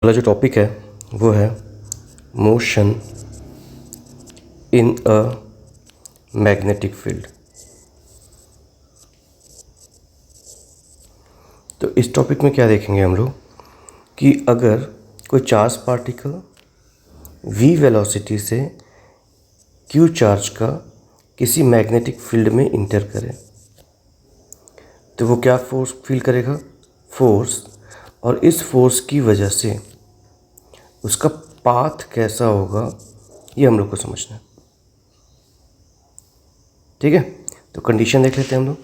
वाला जो टॉपिक है वो है motion in a magnetic field. तो इस टॉपिक में क्या देखेंगे हम लोग कि अगर कोई चार्ज पार्टिकल v वेलोसिटी से q चार्ज का किसी मैग्नेटिक फील्ड में इंटर करे तो वो क्या फोर्स फील करेगा, फोर्स। और इस फोर्स की वजह से उसका पाथ कैसा होगा ये हम लोग को समझना है। ठीक है, तो कंडीशन देख लेते हैं हम लोग।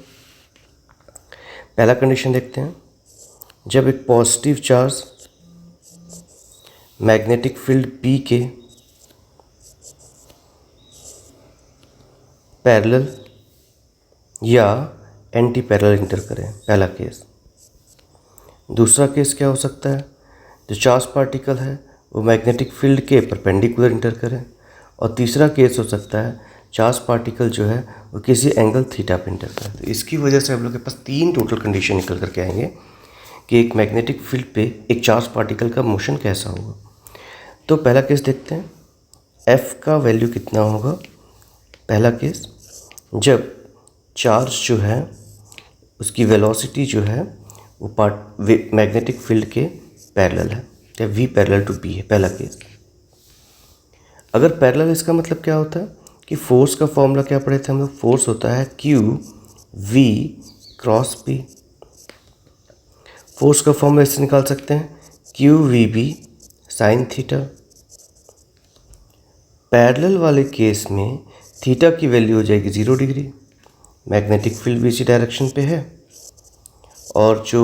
पहला कंडीशन देखते हैं, जब एक positive charge magnetic field P के पैरेलल या एंटी पैरेलल इंटर करें, पहला केस। दूसरा केस क्या हो सकता है, जो चार्ज पार्टिकल है वो मैग्नेटिक फील्ड के परपेंडिकुलर इंटर करें। और तीसरा केस हो सकता है चार्ज पार्टिकल जो है वो किसी एंगल थीटा पे इंटर करें। तो इसकी वजह से हम लोग के पास तीन टोटल कंडीशन निकल करके आएंगे कि एक मैग्नेटिक फील्ड पे एक चार्ज पार्टिकल का मोशन कैसा होगा। तो पहला केस देखते हैं, F का वैल्यू कितना होगा। पहला केस, जब चार्ज जो है उसकी वेलोसिटी जो है वो मैग्नेटिक फील्ड के पैरेलल है या V पैरेलल टू P है, पहला केस। अगर पैरेलल, इसका मतलब क्या होता है कि फोर्स का फॉर्मूला क्या पढ़े थे हम लोग, फोर्स होता है Q V cross P। Force का फॉर्मूला इससे निकाल सकते हैं Q V B sine theta. Parallel वाले केस में थीटा की वैल्यू हो जाएगी 0 डिग्री, मैग्नेटिक फील्ड भी इसी डायरेक्शन पे है और जो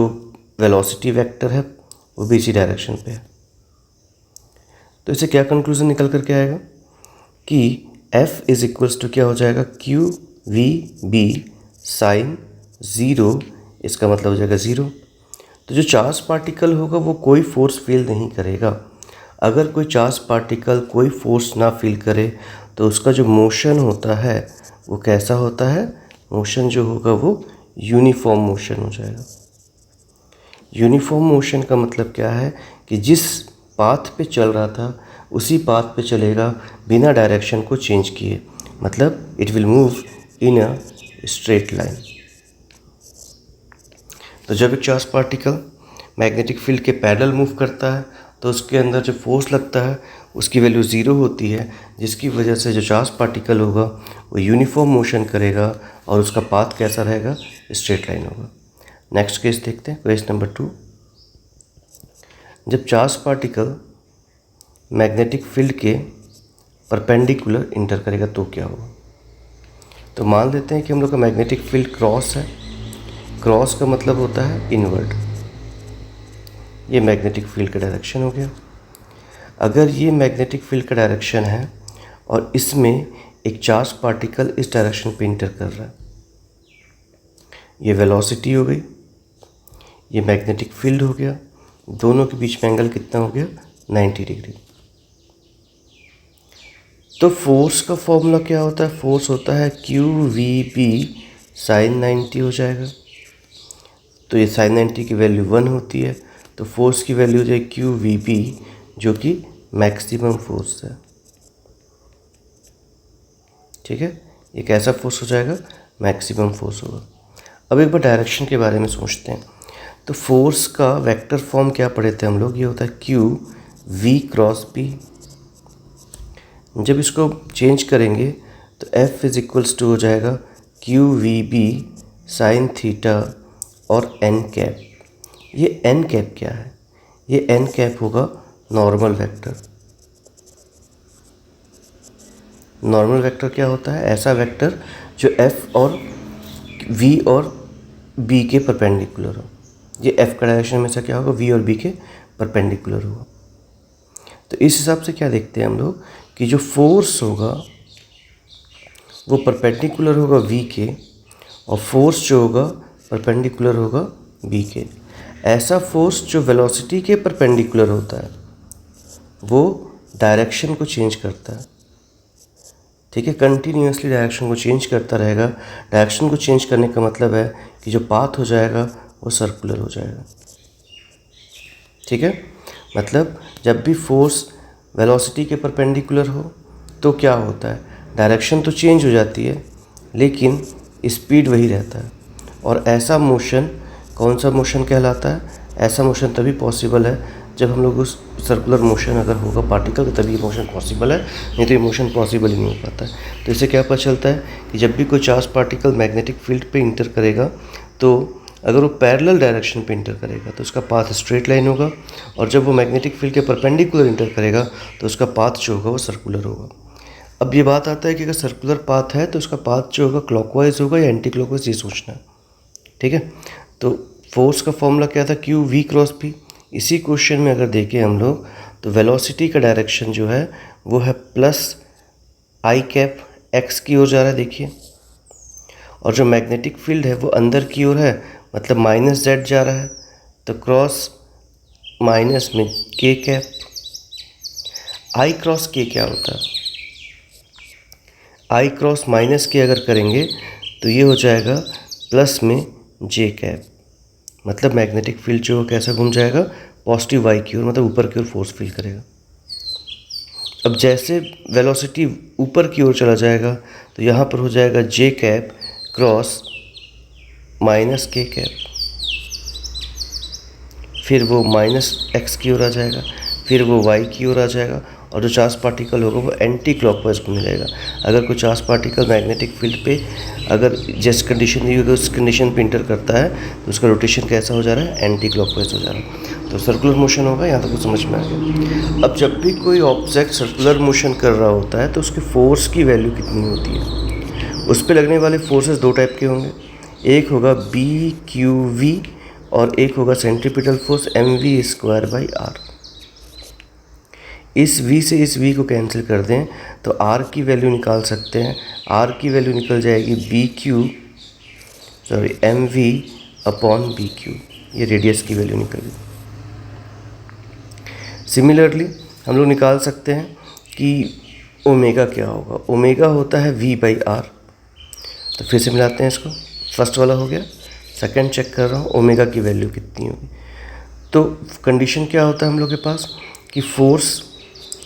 वेलोसिटी वेक्टर है वो भी इसी डायरेक्शन पे है। तो इससे क्या कंक्लूजन निकल करके आएगा कि F इज इक्वल्स टू क्या हो जाएगा, Q V B साइन 0, इसका मतलब हो जाएगा 0। तो जो चार्ज पार्टिकल होगा वो कोई फोर्स फील नहीं करेगा। अगर कोई चार्ज पार्टिकल कोई फोर्स ना फील करे तो उसका जो मोशन होता है वो कैसा होता है, मोशन जो होगा वो यूनिफॉर्म मोशन हो जाएगा। यूनिफॉर्म मोशन का मतलब क्या है कि जिस पाथ पे चल रहा था उसी पाथ पे चलेगा बिना डायरेक्शन को चेंज किए, मतलब it will move in a straight line. तो जब एक चार्ज पार्टिकल मैग्नेटिक फील्ड के पैरेलल मूव करता है तो उसके अंदर जो फोर्स लगता है उसकी वैल्यू 0 होती है, जिसकी वजह से जो चार्ज पार्टिकल होगा वो यूनिफॉर्म मोशन करेगा और उसका पाथ कैसा रहेगा, स्ट्रेट लाइन होगा। नेक्स्ट केस देखते हैं, केस नंबर 2। जब चार्ज पार्टिकल मैग्नेटिक फील्ड के परपेंडिकुलर इंटर करेगा तो क्या होगा। तो मान लेते हैं कि हम लोग का मैग्नेटिक फील्ड क्रॉस है। क्रॉस का मतलब होता है इनवर्ड, ये मैग्नेटिक फील्ड का डायरेक्शन हो गया। अगर ये मैग्नेटिक फील्ड का डायरेक्शन है और इसमें एक चार्ज पार्टिकल इस डायरेक्शन पे इंटर कर रहा है, ये वेलोसिटी हो गई, ये मैग्नेटिक फील्ड हो गया, दोनों के बीच में एंगल कितना हो गया, 90 डिग्री। तो फोर्स का फॉर्मूला क्या होता है, फोर्स होता है Q V B साइन 90 हो जाएगा। तो ये साइन 90 की वैल्यू 1 होती है, तो फोर्स की वैल्यू हो जाएगी Q V B जो कि मैक्सिमम फोर्स है। ठीक है, ये कैसा फोर्स हो जाएगा, मैक्सिमम फोर्स होगा। अब एक बार डायरेक्शन के बारे में सोचते हैं। तो फोर्स का वेक्टर फॉर्म क्या पढ़े थे हम लोग, ये होता है Q V क्रॉस P। जब इसको चेंज करेंगे तो F इज इक्वल्स टू हो जाएगा Q V B sine theta और n कैप। ये n कैप क्या है, ये n कैप होगा नॉर्मल वेक्टर। नॉर्मल वेक्टर क्या होता है, ऐसा वेक्टर जो F और V और B के परपेंडिकुलर हो। ये F का डायरेक्शन में से क्या होगा, V और B के परपेंडिकुलर होगा। तो इस हिसाब से क्या देखते हैं हम लोग कि जो फोर्स होगा वो परपेंडिकुलर होगा V के और फोर्स जो होगा परपेंडिकुलर होगा B के। ऐसा फोर्स जो वेलोसिटी के परपेंडिकुलर होता है वो डायरेक्शन को चेंज करता है। ठीक है, कंटिन्यूसली डायरेक्शन को चेंज करता रहेगा। डायरेक्शन को चेंज करने का मतलब है कि जो पाथ हो जाएगा वो सर्कुलर हो जाएगा। ठीक है, मतलब जब भी फोर्स वेलोसिटी के परपेंडिकुलर हो तो क्या होता है, डायरेक्शन तो चेंज हो जाती है लेकिन स्पीड वही रहता है। और ऐसा मोशन कौन सा मोशन कहलाता है? ऐसा मोशन तभी पॉसिबल है जब हम लोग उस सर्कुलर मोशन अगर होगा पार्टिकल तो तभी ये मोशन पॉसिबल है, नहीं तो ये मोशन पॉसिबल ही नहीं हो पाता है। तो इससे क्या पता चलता है कि जब भी कोई चार्ज पार्टिकल मैग्नेटिक फील्ड पे इंटर करेगा तो अगर वो पैरेलल डायरेक्शन पे इंटर करेगा तो उसका पाथ स्ट्रेट लाइन होगा, और जब वो मैग्नेटिक फील्ड के परपेंडिकुलर इंटर करेगा तो उसका पाथ जो होगा वो सर्कुलर होगा। अब ये बात आता है कि अगर सर्कुलर पाथ है तो उसका पाथ जो होगा क्लॉकवाइज होगा या एंटी क्लॉकवाइज, ये सोचना है। ठीक है, तो फोर्स का फॉर्मूला क्या था? Q V cross P. इसी क्वेश्चन में अगर देखें हम लोग तो वेलोसिटी का डायरेक्शन जो है वो है प्लस आई कैप एक्स की ओर जा रहा है, देखिए। और जो मैग्नेटिक फील्ड है वो अंदर की ओर है, मतलब माइनस जेड जा रहा है, तो क्रॉस माइनस में के कैप। आई क्रॉस के क्या होता है? आई क्रॉस माइनस के अगर करेंगे तो ये हो जाएगा प्लस में जे कैप, मतलब मैग्नेटिक फील्ड जो कैसा घूम जाएगा, पॉजिटिव वाई की ओर, मतलब ऊपर की ओर फोर्स फील करेगा। अब जैसे वेलोसिटी ऊपर की ओर चला जाएगा तो यहाँ पर हो जाएगा जे कैप क्रॉस माइनस के कैप, फिर वो माइनस एक्स की ओर आ जाएगा, फिर वो वाई की ओर आ जाएगा, और जो चार्ज पार्टिकल होगा वो एंटी क्लॉकवाइज घूमने लगेगा। अगर कोई चार्ज पार्टिकल मैग्नेटिक फील्ड पे अगर जिस कंडीशन दी होगी उस कंडीशन पे इंटर करता है तो उसका रोटेशन कैसा हो जा रहा है? एंटी क्लॉकवाइज हो जा रहा है। तो सर्कुलर मोशन होगा, यहाँ तक तो समझ में आ गया। अब जब भी कोई ऑब्जेक्ट सर्कुलर मोशन कर रहा होता है तो उसके फोर्स की वैल्यू कितनी होती है? उस पर लगने वाले फोर्सेस दो टाइप के होंगे, एक होगा बी क्यू वी और एक होगा centripetal force M V square by R. इस v से इस v को कैंसिल कर दें तो r की वैल्यू निकाल सकते हैं। r की वैल्यू निकल जाएगी M V upon B Q, ये रेडियस की वैल्यू निकल गई। सिमिलरली हम लोग निकाल सकते हैं कि ओमेगा क्या होगा। ओमेगा होता है v बाई आर। तो फिर से मिलाते हैं इसको, फर्स्ट वाला हो गया, सेकंड चेक कर रहा हूँ ओमेगा की वैल्यू कितनी होगी। तो कंडीशन क्या होता है हम लोग के पास कि फोर्स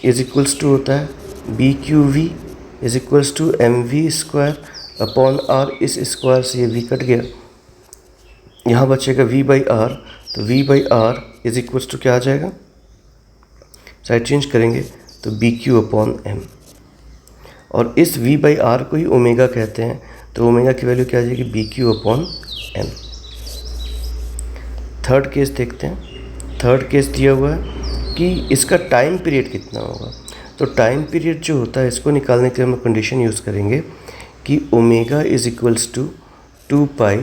इज इक्वल्स टू होता है B Q V is equals to M V square upon R. इस स्क्वायर से ये वी कट गया, यहाँ बचेगा वी बाई आर। तो V by R is equals to क्या आ जाएगा? साइड चेंज करेंगे तो बी क्यू अपॉन एम, और इस वी बाई आर को ही ओमेगा कहते हैं। तो ओमेगा की वैल्यू क्या आ जाएगी? B Q upon M. Third case देखते हैं। थर्ड केस दिया हुआ है कि इसका टाइम पीरियड कितना होगा। तो टाइम पीरियड जो होता है इसको निकालने के लिए हम कंडीशन यूज़ करेंगे कि omega is equals to 2 pi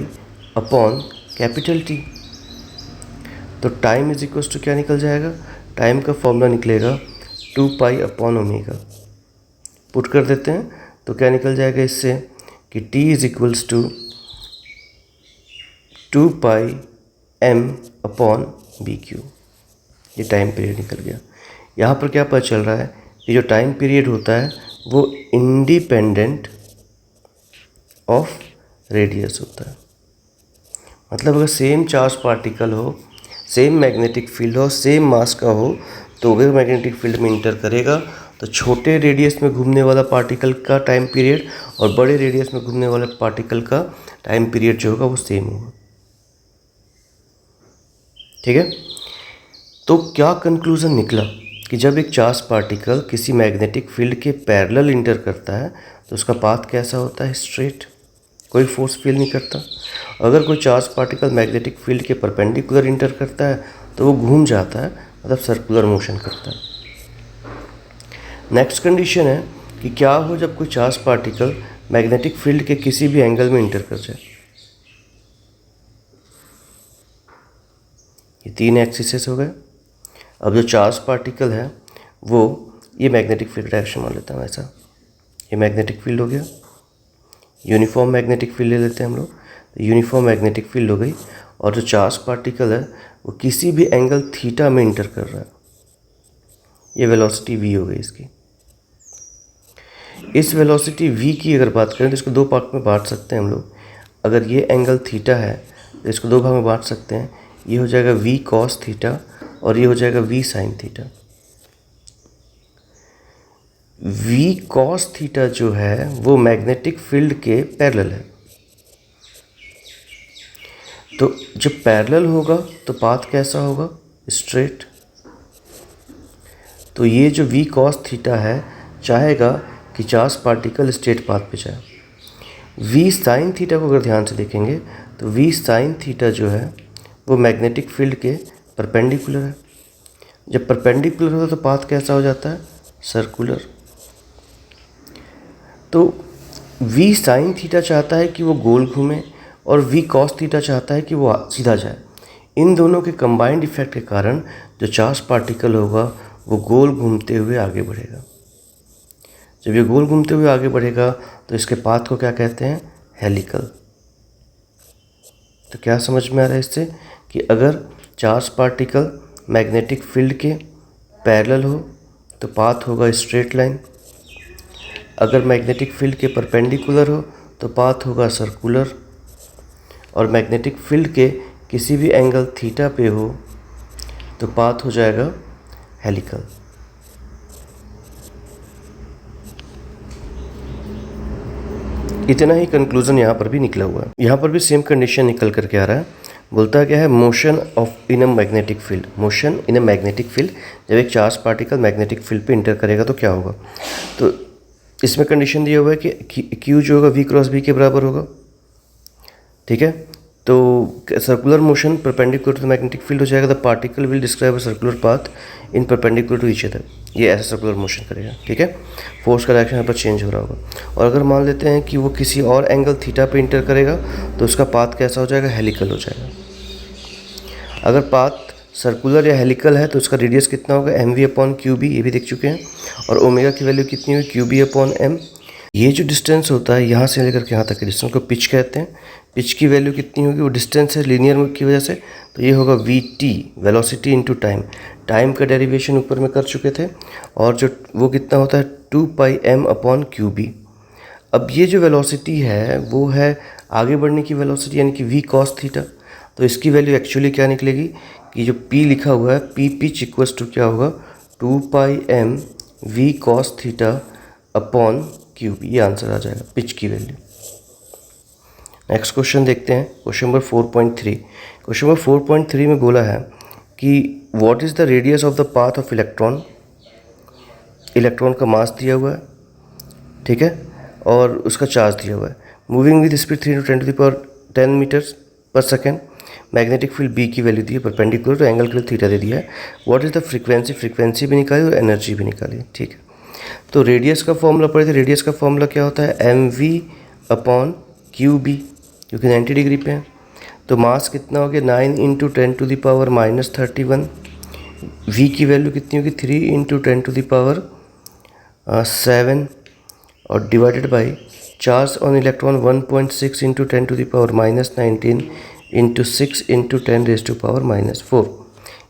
upon capital T. तो टाइम इज इक्वल्स टू क्या निकल जाएगा? टाइम का फॉर्मूला निकलेगा 2 पाई अपॉन ओमेगा। पुट कर देते हैं तो क्या निकल जाएगा इससे कि T is equals to 2 pi M upon B Q. ये टाइम पीरियड निकल गया। यहाँ पर क्या पता चल रहा है कि जो टाइम पीरियड होता है वो इंडिपेंडेंट ऑफ रेडियस होता है। मतलब अगर सेम चार्ज पार्टिकल हो, सेम मैग्नेटिक फील्ड हो, सेम मास का हो, तो अगर मैग्नेटिक फील्ड में इंटर करेगा तो छोटे रेडियस में घूमने वाला पार्टिकल का टाइम पीरियड और बड़े रेडियस में घूमने वाले पार्टिकल का टाइम पीरियड जो होगा वो सेम होगा। ठीक है, तो क्या कंक्लूज़न निकला कि जब एक चार्ज पार्टिकल किसी मैग्नेटिक फील्ड के पैरेलल इंटर करता है तो उसका पाथ कैसा होता है? स्ट्रेट, कोई फोर्स फील नहीं करता। अगर कोई चार्ज पार्टिकल मैग्नेटिक फील्ड के परपेंडिकुलर इंटर करता है तो वो घूम जाता है, मतलब सर्कुलर मोशन करता है। नेक्स्ट कंडीशन है कि क्या हो जब कोई चार्ज पार्टिकल मैग्नेटिक फील्ड के किसी भी एंगल में इंटर कर जाए। ये 3 एक्सिस हो गए। अब जो चार्ज पार्टिकल है वो ये मैग्नेटिक फील्ड डायरेक्शन मान लेता हूँ ऐसा, ये मैग्नेटिक फील्ड हो गया। यूनिफॉर्म मैग्नेटिक फील्ड ले लेते हैं हम लोग, तो यूनिफॉर्म मैग्नेटिक फील्ड हो गई। और जो चार्ज पार्टिकल है वो किसी भी एंगल थीटा में इंटर कर रहा है, ये वेलोसिटी v हो गई इसकी। इस वेलोसिटी v की अगर बात करें तो इसको 2 पार्ट में बांट सकते हैं हम लोग। अगर ये एंगल थीटा है तो इसको 2 भाग में बांट सकते हैं। ये हो जाएगा v cos थीटा और ये हो जाएगा v sine theta. v cos theta जो है वो मैग्नेटिक फील्ड के पैरेलल है। तो जब पैरेलल होगा तो पाथ कैसा होगा? स्ट्रेट। तो ये जो v कॉस थीटा है चाहेगा कि चार्ज पार्टिकल स्ट्रेट पाथ पे जाए। v साइन थीटा को अगर ध्यान से देखेंगे तो v साइन थीटा जो है वो मैग्नेटिक फील्ड के परपेंडिकुलर है। जब परपेंडिकुलर होता है तो पाथ कैसा हो जाता है? सर्कुलर। तो v साइन थीटा चाहता है कि वो गोल घूमे और v कॉस थीटा चाहता है कि वो सीधा जाए। इन दोनों के कंबाइंड इफेक्ट के कारण जो चार्ज पार्टिकल होगा वो गोल घूमते हुए आगे बढ़ेगा। जब ये गोल घूमते हुए आगे बढ़ेगा तो इसके पाथ को क्या कहते हैं? हेलिकल। तो क्या समझ में आ रहा है इससे कि अगर चार्ज पार्टिकल मैग्नेटिक फील्ड के पैरेलल हो तो पाथ होगा स्ट्रेट लाइन, अगर मैग्नेटिक फील्ड के परपेंडिकुलर हो तो पाथ होगा सर्कुलर, और मैग्नेटिक फील्ड के किसी भी एंगल थीटा पे हो तो पाथ हो जाएगा हेलिकल। इतना ही कंक्लूजन यहाँ पर भी निकला हुआ है। यहाँ पर भी सेम कंडीशन निकल करके आ रहा है। बोलता क्या है? Motion of in a magnetic field. Motion in a magnetic field, जब एक चार्ज पार्टिकल मैग्नेटिक फील्ड पे इंटर करेगा तो क्या होगा? तो इसमें कंडीशन दिया हुआ है कि क्यू जो होगा v क्रॉस बी के बराबर होगा। ठीक है, तो circular motion perpendicular to magnetic field हो जाएगा। The particle will describe a circular path in perpendicular to each other. ये ऐसा सर्कुलर मोशन करेगा। ठीक है, फोर्स का डायरेक्शन यहाँ पर चेंज हो रहा होगा। और अगर मान लेते हैं कि वो किसी और एंगल थीटा पे इंटर करेगा तो उसका पाथ कैसा हो जाएगा? हेलिकल हो जाएगा। अगर पाथ सर्कुलर या हेलिकल है तो उसका रेडियस कितना होगा? mv/qb, ये भी देख चुके हैं। और ओमेगा की वैल्यू कितनी हुई? qb/m। ये जो डिस्टेंस होता है यहाँ से लेकर के यहाँ तक के डिस्टेंस को पिच कहते हैं। पिच की वैल्यू कितनी होगी? वो डिस्टेंस है लीनियर की वजह से, तो ये होगा vt, velocity into time. Time का डेरिवेशन ऊपर में कर चुके थे, और जो वो कितना होता है? 2πm/qb। अब ये जो वेलोसिटी है वो है आगे बढ़ने की वेलोसिटी, यानी कि v cos थीटा। तो इसकी वैल्यू एक्चुअली क्या निकलेगी कि जो p लिखा हुआ है, p पिच इक्वल्स टू क्या होगा? 2πm v cos थीटा/qb। ये आंसर आ जाएगा पिच की वैल्यू। नेक्स्ट क्वेश्चन देखते हैं, क्वेश्चन नंबर 4.3। क्वेश्चन नंबर 4.3 में बोला है कि what is the radius of the path of electron. Electron का मास दिया हुआ है, ठीक है, और उसका चार्ज दिया हुआ है। मूविंग विद स्पीड 3 × 10 मीटर्स पर सेकेंड। मैग्नेटिक फील्ड बी की वैल्यू दी है परपेंडिकुलर, तो एंगल के लिए थीटा दे दिया है। What is the frequency, frequency भी निकाली और एनर्जी भी निकाली। ठीक है, तो रेडियस का फॉर्मूला पढ़े थे। रेडियस का फॉर्मूला क्या होता है? mv/qb, क्योंकि 90 डिग्री पे है। तो मास कितना हो गया? 9 × 10⁻³ v की वैल्यू कितनी होगी? 3 × 10⁻7 और divided by charge on electron 1.6 × 10⁻19 × 6 × 10⁻⁻4।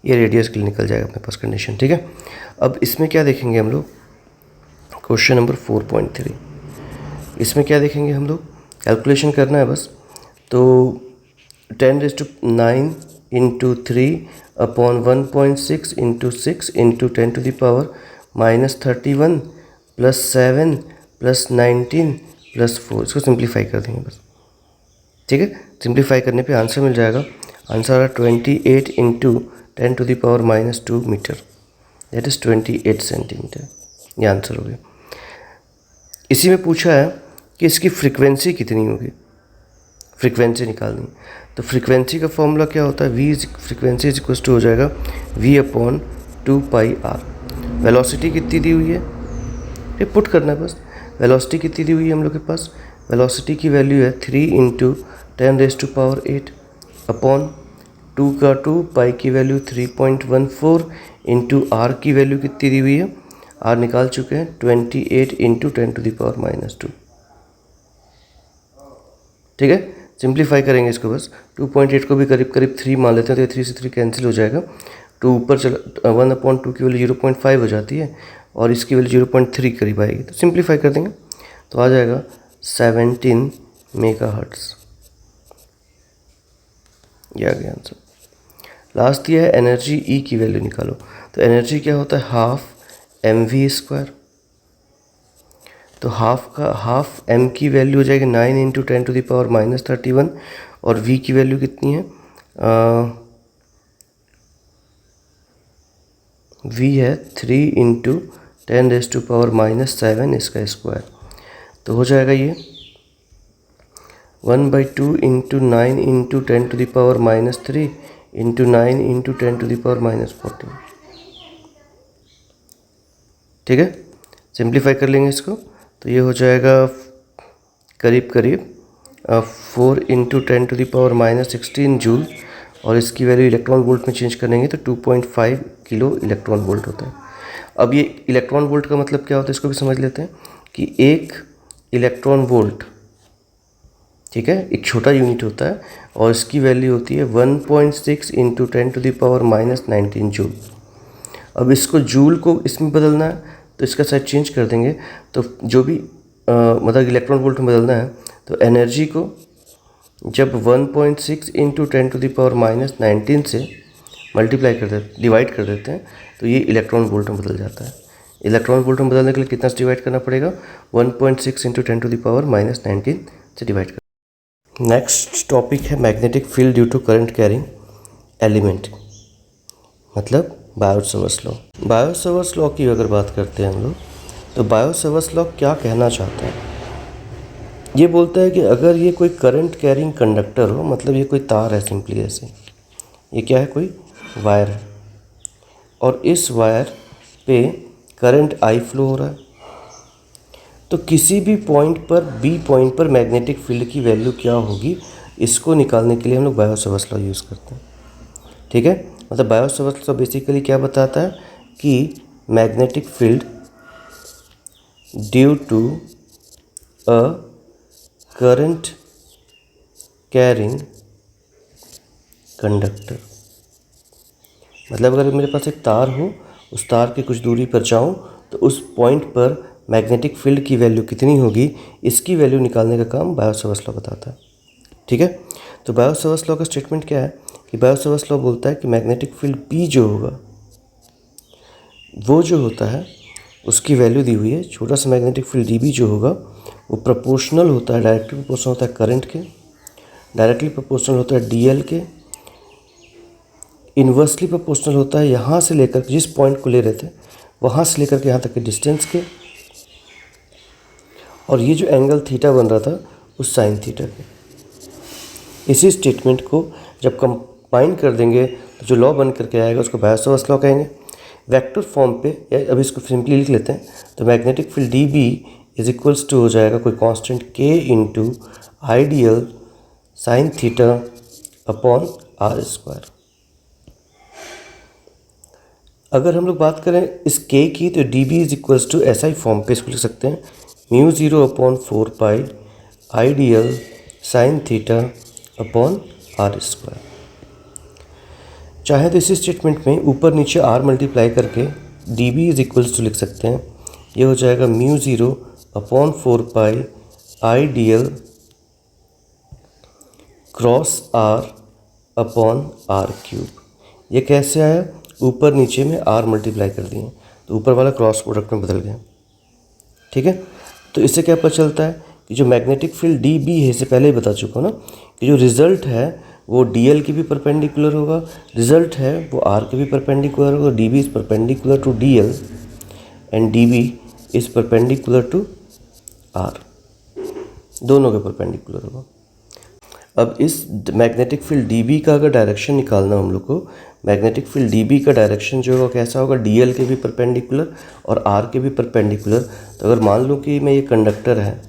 ये रेडियस के लिए निकल जाएगा अपने पास कंडीशन। ठीक है, अब इसमें क्या देखेंगे हम लोग? क्वेश्चन नंबर 4.3, इसमें क्या देखेंगे हम लोग? कैलकुलेशन करना है बस। तो 10⁻9 × 3/1.6 × 6 × 10⁻31 + 7 + 19 + 4, इसको सिंप्लीफाई कर देंगे बस। ठीक है, सिंप्लीफाई करने पे आंसर मिल जाएगा। आंसर आ रहा 28 × 10⁻2 मीटर, दैट इज़ 28 सेंटीमीटर। ये आंसर हो गया। इसी में पूछा है कि इसकी फ्रीक्वेंसी कितनी होगी, फ्रीक्वेंसी निकालनी। तो फ्रीक्वेंसी का फॉर्मूला क्या होता है? फ्रीक्वेंसी इज इक्वल टू हो जाएगा v/2πr। वेलोसिटी कितनी दी हुई है? ये पुट करना है बस। वेलोसिटी कितनी दी हुई है हम लोग के पास? वेलोसिटी की वैल्यू है 3 × 10⁸ अपॉन 2 का 2, पाई की वैल्यू 3.14 इंटू आर की वैल्यू कितनी दी हुई है? आर निकाल चुके हैं 28 × 10⁻²। ठीक है, सिंप्लीफाई करेंगे इसको बस। 2.8 को भी करीब करीब 3 मान लेते हैं, तो ये 3 से 3 कैंसिल हो जाएगा। 2 ऊपर चला, 1/2 की वैल्यू 0.5 हो जाती है और इसकी वैल्यू 0.3 करीब आएगी। तो सिंप्लीफाई कर देंगे तो आ जाएगा 17 मेगाहर्ट्ज़। ये आ गया आंसर। लास्ट दिया है एनर्जी ई की वैल्यू निकालो। तो एनर्जी क्या होता है, हाफ mv²। तो हाफ m की वैल्यू हो जाएगी 9 × 10⁻⁻31 और v की वैल्यू कितनी है, v है 3 × 10⁻⁻7 इसका स्क्वायर। तो हो जाएगा ये 1/2 × 9 × 10⁻³ × 9 × 10⁻14। ठीक है, सिंप्लीफाई कर लेंगे इसको तो ये हो जाएगा करीब 4 × 10⁻16 जूल, और इसकी वैल्यू इलेक्ट्रॉन वोल्ट में चेंज करेंगे तो 2.5 किलो इलेक्ट्रॉन वोल्ट होता है। अब ये इलेक्ट्रॉन वोल्ट का मतलब क्या होता है इसको भी समझ लेते हैं कि एक इलेक्ट्रॉन वोल्ट, ठीक है, एक छोटा यूनिट होता है और इसकी वैल्यू होती है 1.6 × 10⁻19 जूल। अब इसको जूल को इसमें बदलना है तो इसका साइड चेंज कर देंगे, तो जो भी मतलब इलेक्ट्रॉन वोल्ट में बदलना है तो एनर्जी को जब 1.6 × 10⁻19 से मल्टीप्लाई कर देते, डिवाइड कर देते हैं तो ये इलेक्ट्रॉन वोल्ट में बदल जाता है। इलेक्ट्रॉन वोल्ट में बदलने के लिए कितना से डिवाइड करना पड़ेगा, 1.6 × 10⁻19 से डिवाइड कर। नेक्स्ट टॉपिक है magnetic field due to current carrying element, मतलब बायो-सवर्स लॉ। बायो-सवर्स लॉ की अगर बात करते हैं हम लोग, तो बायो-सवर्स लॉ क्या कहना चाहता है, ये बोलता है कि अगर ये कोई करंट कैरिंग कंडक्टर हो, मतलब ये कोई तार है, सिंपली ऐसे, ये क्या है, कोई वायर है और इस वायर पे करंट आई फ्लो हो रहा है, तो किसी भी पॉइंट पर, बी पॉइंट पर मैग्नेटिक फील्ड की वैल्यू क्या होगी, इसको निकालने के लिए हम लोग बायो-सवर्स लॉ यूज़ करते हैं। ठीक है, मतलब बायो-सवर्स लॉ बेसिकली क्या बताता है कि magnetic field due to a current carrying conductor, मतलब अगर मेरे पास एक तार हो, उस तार की कुछ दूरी पर जाऊं तो उस पॉइंट पर मैग्नेटिक फील्ड की वैल्यू कितनी होगी, इसकी वैल्यू निकालने का काम बायो-सवर्स लॉ बताता है। ठीक है, तो बायो-सवर्स लॉ का स्टेटमेंट क्या है कि बायो-सवर्स लॉ बोलता है कि मैग्नेटिक फील्ड P जो होगा, वो जो होता है उसकी वैल्यू दी हुई है, छोटा सा मैग्नेटिक फील्ड dB जो होगा वो प्रोपोर्शनल होता है, डायरेक्टली प्रोपोर्शनल होता है करंट के, डायरेक्टली प्रोपोर्शनल होता है DL के, इन्वर्सली प्रोपोर्शनल होता है यहाँ से लेकर, जिस पॉइंट को ले रहे थे वहाँ से लेकर के यहाँ तक के डिस्टेंस के, और ये जो एंगल थीटा बन रहा था उस साइन थीटा के। इसी स्टेटमेंट को जब कंबाइन कर देंगे तो जो लॉ बन करके आएगा उसको बायो-सवर्स लॉ कहेंगे। वेक्टर फॉर्म पे, या अभी इसको सिंपली लिख लेते हैं, तो magnetic field dB is equals to हो जाएगा कोई constant k into I DL sine theta upon r²। अगर हम लोग बात करें इस k की, तो dB is equals to SI form पे इसको लिख सकते हैं, μ0/4π ideal sine theta upon r²। चाहे तो इसी स्टेटमेंट में ऊपर नीचे r मल्टीप्लाई करके dB इज इक्वल्स टू लिख सकते हैं, ये हो जाएगा μ0/4π ideal cross r upon r³। ये कैसे आया, ऊपर नीचे में r मल्टीप्लाई कर दिए तो ऊपर वाला क्रॉस प्रोडक्ट में बदल गया। ठीक है, तो इससे क्या पता चलता है कि जो मैग्नेटिक फील्ड dB है, इसे पहले ही बता चुका हूँ ना, कि जो रिजल्ट है वो DL की भी परपेंडिकुलर होगा, रिजल्ट है वो R के भी परपेंडिकुलर होगा, dB is perpendicular to DL and dB is perpendicular to R, दोनों के परपेंडिकुलर होगा। अब इस मैग्नेटिक फील्ड dB का अगर डायरेक्शन निकालना हम लोग को, मैग्नेटिक फील्ड dB का डायरेक्शन जो होगा कैसा होगा, DL के भी परपेंडिकुलर और R के भी परपेंडिकुलर। तो अगर मान लो कि मैं ये कंडक्टर है,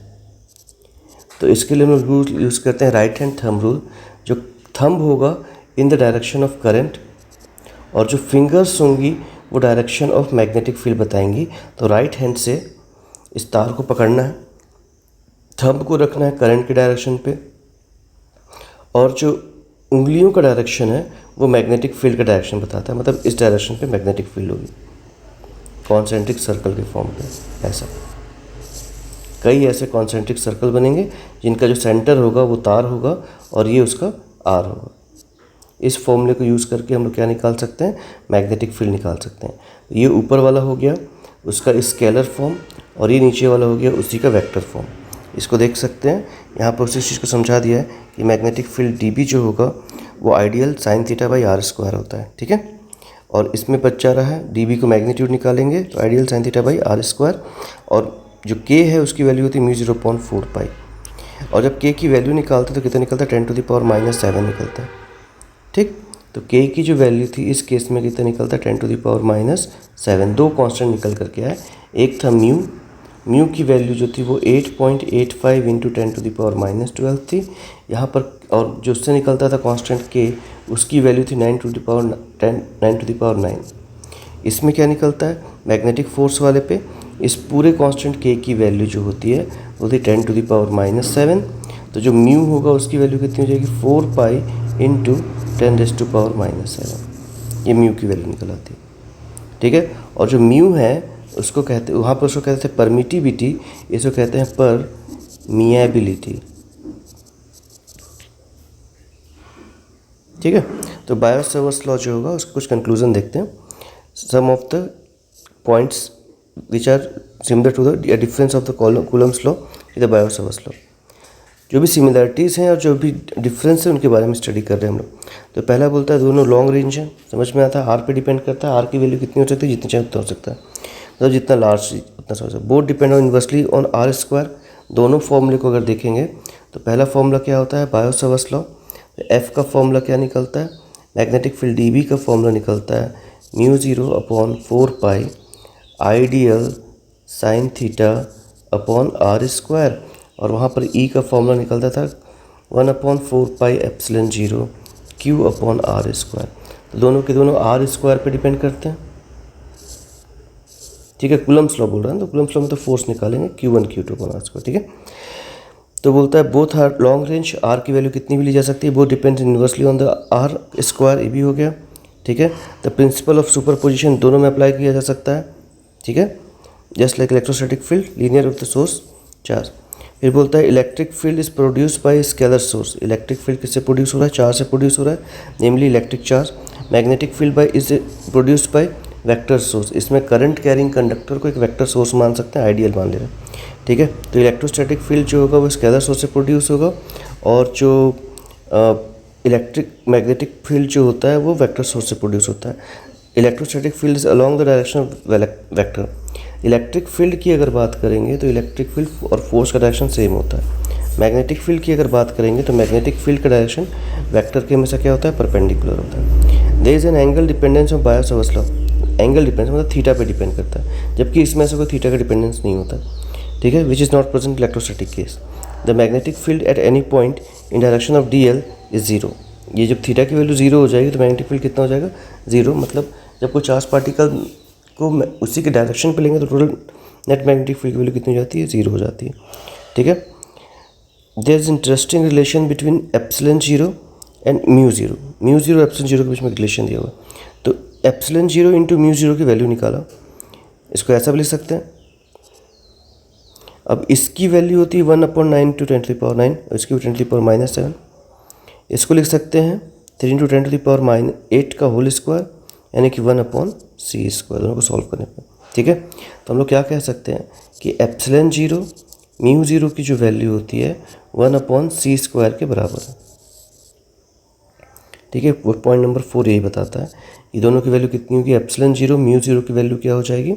तो इसके लिए हम रूल यूज़ करते हैं राइट हैंड थंब रूल। जो थंब होगा in the direction of current और जो फिंगर्स होंगी वो डायरेक्शन ऑफ मैग्नेटिक फील्ड बताएंगी। तो राइट हैंड से इस तार को पकड़ना है, थंब को रखना है करंट के डायरेक्शन पे, और जो उंगलियों का डायरेक्शन है वो मैग्नेटिक फील्ड का डायरेक्शन बताता है, मतलब इस डायरेक्शन पे मैग्नेटिक फील्ड होगी, कॉन्सेंट्रिक सर्कल के फॉर्म पे। ऐसा कई ऐसे कॉन्सेंट्रिक सर्कल बनेंगे जिनका जो सेंटर होगा वो तार होगा और ये उसका R होगा। इस फॉर्मूले को यूज़ करके हम लोग क्या निकाल सकते हैं, मैग्नेटिक फील्ड निकाल सकते हैं। ये ऊपर वाला हो गया उसका स्केलर फॉर्म और ये नीचे वाला हो गया उसी का वेक्टर फॉर्म। इसको देख सकते हैं, यहाँ पर उसी चीज़ को समझा दिया है कि मैग्नेटिक फील्ड dB जो होगा वो I DL sine theta by R square होता है, ठीक है। और इसमें बचा रहा है dB को मैग्नीट्यूड निकालेंगे तो I DL sine theta by R square, और जो k है उसकी वैल्यू होती है म्यू 0.4 पाई। और जब k की वैल्यू निकालते हैं तो कितना निकलता है, 10⁻⁻7 निकलता है, ठीक। तो k की जो वैल्यू थी इस केस में कितना निकलता है, 10⁻⁻7। दो कांस्टेंट निकल करके आए, एक था म्यू की वैल्यू जो थी वो 8.85 इंटू 10⁻12 थी यहाँ पर, और जो उससे निकलता था कांस्टेंट k उसकी वैल्यू थी 9⁻9। इसमें क्या निकलता है, मैग्नेटिक फोर्स वाले पे इस पूरे कांस्टेंट k की वैल्यू जो होती है वो थी 10⁻⁻7। तो जो म्यू होगा उसकी वैल्यू कितनी हो जाएगी, 4 पाई इंटू 10⁻⁻7, ये म्यू की वैल्यू निकल आती है, ठीक है। और जो म्यू है उसको कहते, वहाँ पर उसको कहते हैं परमिटिविटी, इसको कहते हैं परमिएबिलिटी, ठीक है। तो बायो-सैवर्ट्स लॉ जो होगा उसका कुछ कंक्लूजन देखते हैं। Some of the points which are similar to the difference of the Coulomb's law with the Biot Savart's law. जो भी सिमिलरिटीज़ हैं और जो भी डिफरेंस है उनके बारे में स्टडी कर रहे हैं हम लोग। तो पहला बोलता है दोनों लॉन्ग रेंज है, समझ में आता है, आर पे डिपेंड करता है, आर की वैल्यू कितनी हो सकती है, जितनी चाहे उतना हो सकता है, मतलब जितना लार्ज उतना समझ सकता है। Both depend on inversely on R square. दोनों फॉर्मूले को अगर देखेंगे तो पहला फॉर्मूला क्या होता है, बायो-सैवर्ट्स लॉ। एफ का फॉर्मूला क्या निकलता है, मैग्नेटिक फील्ड dB का फॉर्मूला निकलता है mu 0/4 pi I DL sine theta upon R square, और वहाँ पर E का फॉर्मूला निकलता था 1/4 pi epsilon 0 Q upon R square. तो दोनों के दोनों आर स्क्वायर पे डिपेंड करते हैं, ठीक है। कूलम्स लॉ बोल रहा है तो कूलम्स लॉ में तो फोर्स निकालेंगे Q1 Q2 upon R square, ठीक है। तो बोलता है both are long range, R की वैल्यू कितनी भी ली जा सकती है, both depends inversely on the R square, ये भी हो गया, ठीक है। द प्रिंसिपल ऑफ सुपरपोजिशन दोनों में अप्लाई किया जा सकता है, ठीक है, just like electrostatic field linear with the source charge. फिर बोलता है electric field is produce by scalar source. Electric field किससे प्रोड्यूस हो रहा है, चार्ज से प्रोड्यूस हो रहा है, namely electric charge. Magnetic field by is produced by vector source. इसमें करंट कैरिंग कंडक्टर को एक वेक्टर सोर्स मान सकते हैं, आइडियल मान ले रहे हैं, ठीक है। तो इलेक्ट्रोस्टैटिक फील्ड जो होगा वो स्केलर सोर्स से प्रोड्यूस होगा, और जो इलेक्ट्रिक मैग्नेटिक फील्ड जो होता है वो वेक्टर सोर्स से प्रोड्यूस होता है। Electrostatic field is along the direction of vector. Electric field की अगर बात करेंगे तो इलेक्ट्रिक फील्ड और फोर्स का डायरेक्शन सेम होता है। मैग्नेटिक फील्ड की अगर बात करेंगे तो मैग्नेटिक फील्ड का डायरेक्शन वेक्टर के हमेशा क्या होता है, परपेंडिकुलर होता है। There is an angle dependence of Biot Savart's law. Angle dependence मतलब थीटा पे डिपेंड करता है, जबकि इसमें से कोई थीटा का डिपेंडेंस नहीं होता, ठीक है, which is not present electrostatic case. The magnetic field at any point in direction of DL is 0। ये जब थीटा की वैल्यू 0 हो जाएगी तो मैग्नेटिक फील्ड कितना हो जाएगा, 0। मतलब जब कोई चार्ज पार्टिकल को उसी के डायरेक्शन पे लेंगे तो टोटल नेट मैग्नेटिक फील्ड की वैल्यू कितनी हो जाती है, 0 हो जाती है, ठीक है। There is interesting relation between epsilon 0 and mu 0। Mu 0 epsilon 0 के बीच में रिलेशन दिया हुआ है। तो एप्सिलॉन 0 इंटू म्यू 0 की वैल्यू निकाला, इसको ऐसा भी लिख सकते हैं। अब इसकी वैल्यू होती है 1/9 × 10⁻9 और इसकी 10⁻⁻7। इसको लिख सकते हैं 3 × 10⁻8 का होल स्क्वायर, यानी कि 1/c², दोनों को सॉल्व करने पर, ठीक है। तो हम लोग क्या कह सकते हैं कि एप्सिलॉन 0 म्यू 0 की जो वैल्यू होती है 1/c² के बराबर है, ठीक है। पॉइंट नंबर 4 यही बताता है, ये दोनों की वैल्यू कितनी होगी, एप्सिलॉन 0 म्यू 0 की वैल्यू क्या हो जाएगी,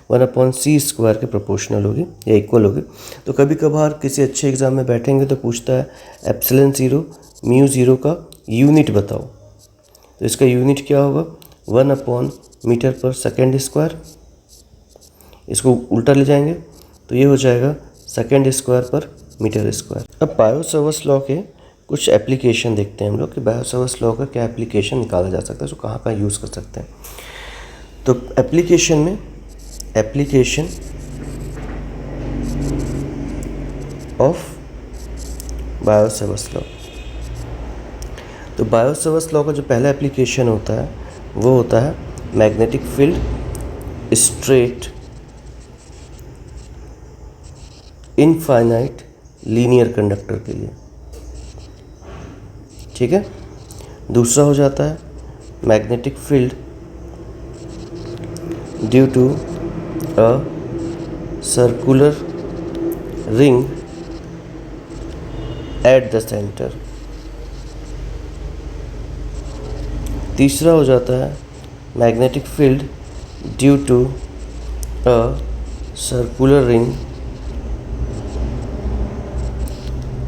1/c² के प्रोपोर्शनल होगी या इक्वल होगी। तो कभी कभार किसी अच्छे एग्जाम में बैठेंगे तो पूछता है एप्सिलॉन 0 म्यू 0 का यूनिट बताओ, तो इसका यूनिट क्या होगा, 1/मीटर/सेकेंड²। इसको उल्टा ले जाएंगे तो ये हो जाएगा सेकेंड²/मीटर²। अब बायो-सैवर्ट्स लॉ के कुछ एप्लीकेशन देखते हैं हम लोग कि बायो-सैवर्ट्स लॉ का क्या एप्लीकेशन निकाला जा सकता है, उसको कहाँ कहाँ यूज़ कर सकते हैं। तो एप्लीकेशन में एप्लीकेशन ऑफ बायो-सैवर्ट्स लॉ। तो बायो-सैवर्ट्स लॉ का जो पहला एप्लीकेशन होता है वो होता है magnetic field straight infinite linear conductor के लिए, ठीक है। दूसरा हो जाता है magnetic field due to a circular ring at the centre. तीसरा हो जाता है magnetic field due to a circular ring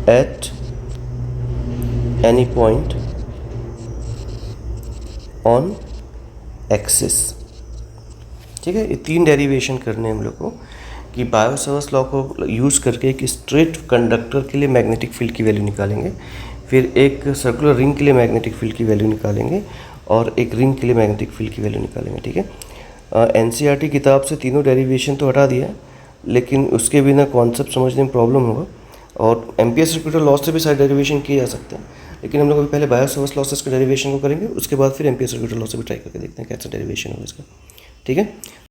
at any point on axis. ठीक है, ये 3 डेरिवेशन करने हैं हम लोग को कि बायो-सावर्ट्स लॉ को यूज़ करके एक स्ट्रेट कंडक्टर के लिए मैग्नेटिक फील्ड की वैल्यू निकालेंगे, फिर एक सर्कुलर रिंग के लिए मैग्नेटिक फील्ड की वैल्यू निकालेंगे और एक रिंग के लिए मैग्नेटिक फील्ड की वैल्यू निकालेंगे। ठीक है, एनसीईआरटी किताब से तीनों डेरिवेशन तो हटा दिया है, लेकिन उसके बिना कॉन्सेप्ट समझने में प्रॉब्लम होगा। और एम्पियर सर्कुलर लॉ से भी सारे डेरिवेशन किए जा सकते हैं, लेकिन हम लोग अभी पहले बायो-सावर्ट्स लॉ से इसके डेरिवेशन को करेंगे, उसके बाद फिर एम्पियर सर्कुलर लॉ से भी ट्राई करके देखते हैं कैसा डेरिवेशन होगा इसका। ठीक है,